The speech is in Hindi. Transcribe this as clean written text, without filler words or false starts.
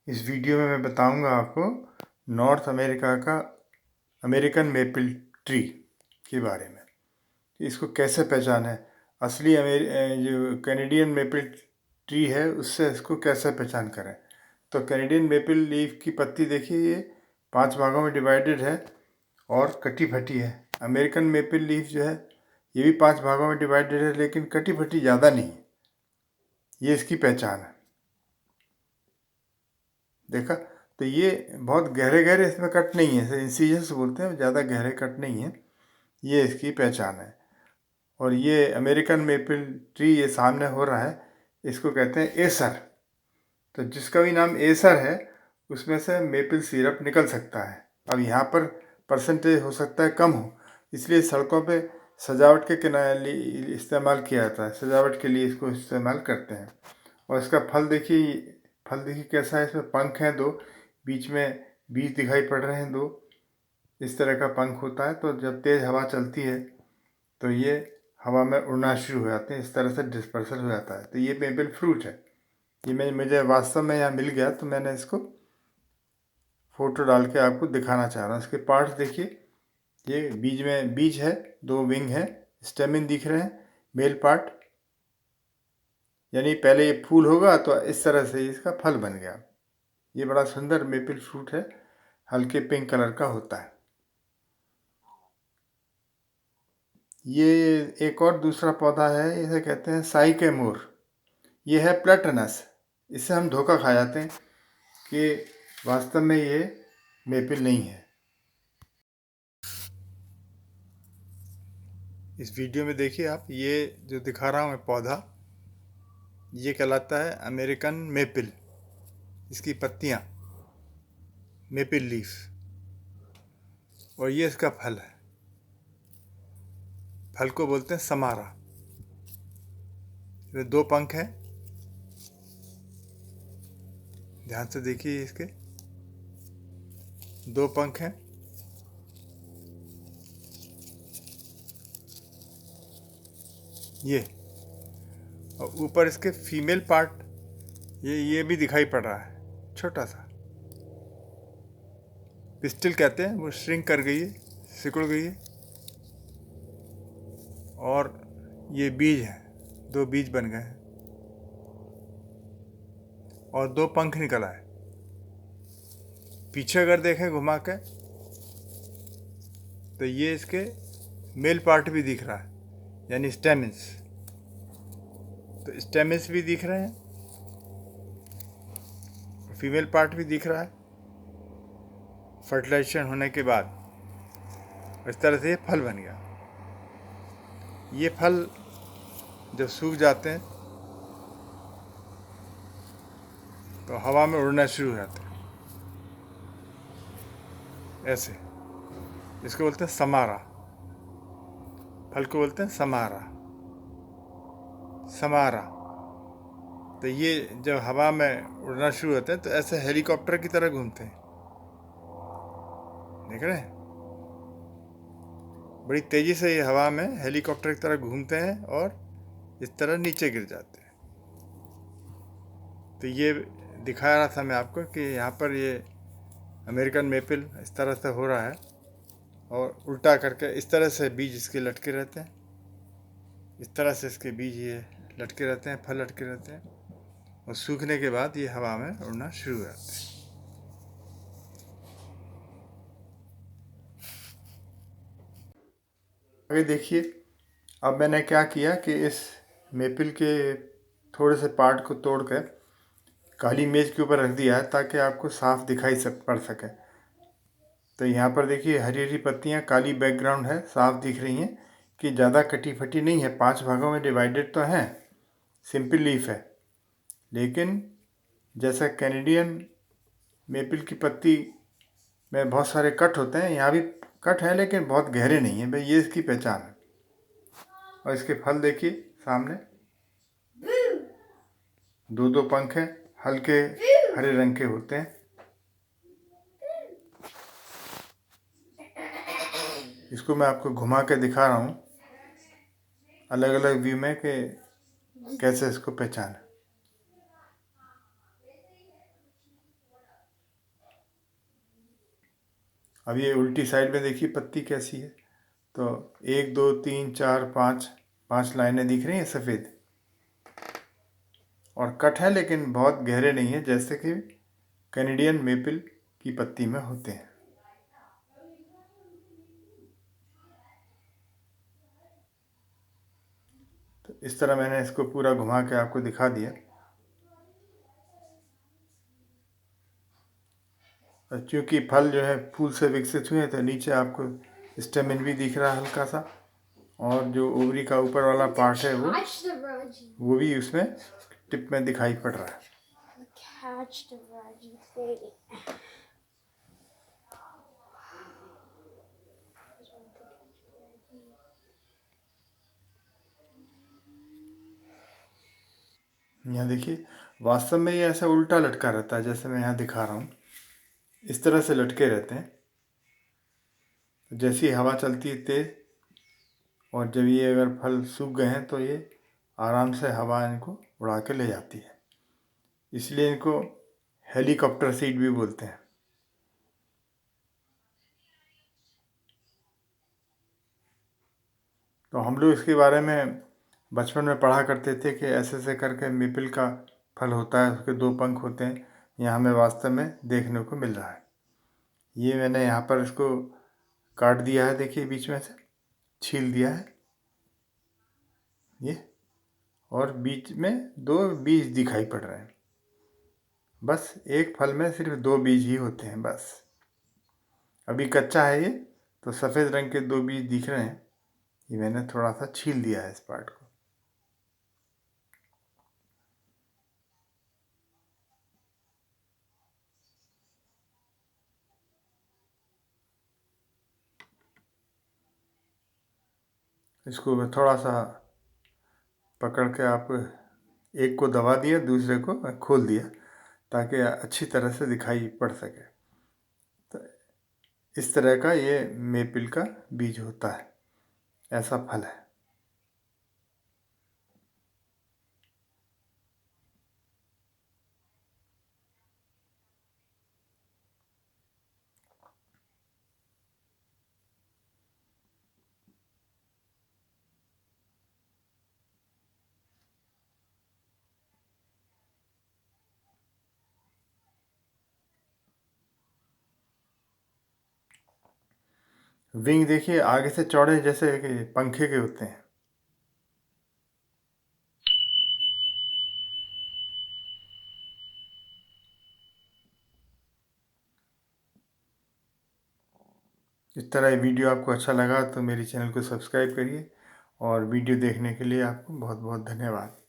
इस वीडियो में मैं बताऊंगा आपको नॉर्थ अमेरिका का अमेरिकन मेपल ट्री के बारे में। इसको कैसे पहचानें, असली जो कैनेडियन मेपल ट्री है उससे इसको कैसे पहचान करें। तो कैनेडियन मेपल लीफ की पत्ती देखिए, ये 5 भागों में डिवाइडेड है और कटी फटी है। अमेरिकन मेपल लीफ जो है ये भी 5 भागों में डिवाइडेड है, लेकिन कटी फटी ज़्यादा नहीं है। ये इसकी पहचान है। देखा, तो ये बहुत गहरे गहरे इसमें कट नहीं है, इंसिजन्स बोलते हैं, ज़्यादा गहरे कट नहीं है। ये इसकी पहचान है। और ये अमेरिकन मेपल ट्री ये सामने हो रहा है, इसको कहते हैं एसर। तो जिसका भी नाम एसर है उसमें से मेपल सिरप निकल सकता है। अब यहाँ पर परसेंटेज हो सकता है कम हो, इसलिए सड़कों पे सजावट के किनारे इस्तेमाल किया जाता है। सजावट के लिए इसको इस्तेमाल करते हैं। और इसका फल देखिए, कैसा है। इसमें पंख हैं 2, बीच में बीज दिखाई पड़ रहे हैं 2। इस तरह का पंख होता है। तो जब तेज़ हवा चलती है तो ये हवा में उड़ना शुरू हो जाते हैं, इस तरह से डिस्पर्सल हो जाता है। तो ये मेपल फ्रूट है। ये मुझे वास्तव में यहाँ मिल गया तो मैंने इसको फ़ोटो डाल के आपको दिखाना चाह रहा हूँ। इसके पार्ट्स देखिए, ये बीज है, 2 विंग है, स्टेमिन दिख रहे हैं, मेल पार्ट, यानी पहले ये फूल होगा तो इस तरह से इसका फल बन गया। ये बड़ा सुंदर मेपल फ्रूट है, हल्के पिंक कलर का होता है। ये एक और दूसरा पौधा है, इसे कहते हैं साइकेमोर। ये है प्लेटनस। इससे हम धोखा खा जाते हैं कि वास्तव में ये मेपल नहीं है। इस वीडियो में देखिए आप, ये जो दिखा रहा हूँ मैं पौधा, ये कहलाता है अमेरिकन मेपल। इसकी पत्तियाँ मेपल लीफ, और ये इसका फल है। फल को बोलते हैं समारा। इसमें 2 पंख हैं, ध्यान से देखिए, इसके 2 पंख हैं। ये और ऊपर इसके फीमेल पार्ट ये भी दिखाई पड़ रहा है, छोटा सा पिस्टिल कहते हैं। वो श्रिंक कर गई है, सिकुड़ गई है। और ये बीज हैं, 2 बीज बन गए हैं और 2 पंख निकल आए। पीछे अगर देखें घुमा के तो ये इसके मेल पार्ट भी दिख रहा है, यानी स्टेमिन्स। तो स्टेमिन्स भी दिख रहे हैं, फीमेल पार्ट भी दिख रहा है फर्टिलाइजेशन होने के बाद। इस तरह से ये फल बन गया। ये फल जब सूख जाते हैं तो हवा में उड़ना शुरू हो जाते हैं, ऐसे। इसको बोलते हैं समारा। फल को बोलते हैं समारा, समारा। तो ये जब हवा में उड़ना शुरू होते हैं तो ऐसे हेलीकॉप्टर की तरह घूमते हैं, देख रहे हैं। बड़ी तेज़ी से ये हवा में हेलीकॉप्टर की तरह घूमते हैं और इस तरह नीचे गिर जाते हैं। तो ये दिखा रहा था मैं आपको कि यहाँ पर ये अमेरिकन मेपल इस तरह से हो रहा है, और उल्टा करके इस तरह से बीज इसके लटके रहते हैं। इस तरह से इसके बीज ये लटके रहते हैं, फल लटके रहते हैं, और सूखने के बाद ये हवा में उड़ना शुरू हो जाते हैं। आगे देखिए, अब मैंने क्या किया कि इस मेपल के थोड़े से पार्ट को तोड़ कर काली मेज के ऊपर रख दिया है ताकि आपको साफ दिखाई पड़ सके। तो यहाँ पर देखिए, हरी हरी पत्तियाँ, काली बैकग्राउंड है, साफ दिख रही हैं कि ज़्यादा कटी फटी नहीं है। 5 भागों में डिवाइडेड तो हैं, सिंपल लीफ है। लेकिन जैसा कैनेडियन मेपल की पत्ती में बहुत सारे कट होते हैं, यहाँ भी कट है लेकिन बहुत गहरे नहीं है। भाई, ये इसकी पहचान है। और इसके फल देखिए सामने, 2 पंख हैं, हल्के हरे रंग के होते हैं। इसको मैं आपको घुमा के दिखा रहा हूँ अलग अलग व्यू में कि कैसे इसको पहचानें। अब ये उल्टी साइड में देखिए पत्ती कैसी है। तो 1 2 3 4 5 5 लाइनें दिख रही हैं सफ़ेद, और कट है लेकिन बहुत गहरे नहीं है, जैसे कि कैनेडियन मेपल की पत्ती में होते हैं। तो इस तरह मैंने इसको पूरा घुमा के आपको दिखा दिया। और चूँकि फल जो है फूल से विकसित हुए हैं, तो नीचे आपको स्टेमिन भी दिख रहा है हल्का सा, और जो ओवरी का ऊपर वाला पार्ट है वो भी उसमें टिप में दिखाई पड़ रहा है। यहाँ देखिए, वास्तव में ये ऐसा उल्टा लटका रहता है, जैसे मैं यहाँ दिखा रहा हूँ, इस तरह से लटके रहते हैं। जैसी हवा चलती है तेज, और जब ये अगर फल सूख गए हैं तो ये आराम से हवा इनको उड़ा के ले जाती है, इसलिए इनको हेलीकॉप्टर सीड भी बोलते हैं। तो हम लोग इसके बारे में बचपन में पढ़ा करते थे कि ऐसे ऐसे करके मेपल का फल होता है, उसके 2 पंख होते हैं। यहाँ हमें वास्तव में देखने को मिल रहा है। ये मैंने यहाँ पर इसको काट दिया है, देखिए बीच में से छील दिया है ये, और बीच में 2 बीज दिखाई पड़ रहे हैं। बस एक फल में सिर्फ 2 बीज ही होते हैं बस। अभी कच्चा है ये, तो सफ़ेद रंग के 2 बीज दिख रहे हैं। ये मैंने थोड़ा सा छील दिया है इस पार्ट को। इसको मैं थोड़ा सा पकड़ के आप एक को दबा दिया, दूसरे को खोल दिया, ताकि अच्छी तरह से दिखाई पड़ सके। तो इस तरह का ये मेपल का बीज होता है, ऐसा फल है। विंग देखिए आगे से चौड़े, जैसे कि पंखे के होते हैं। इस तरह ये वीडियो आपको अच्छा लगा तो मेरे चैनल को सब्सक्राइब करिए, और वीडियो देखने के लिए आपको बहुत बहुत धन्यवाद।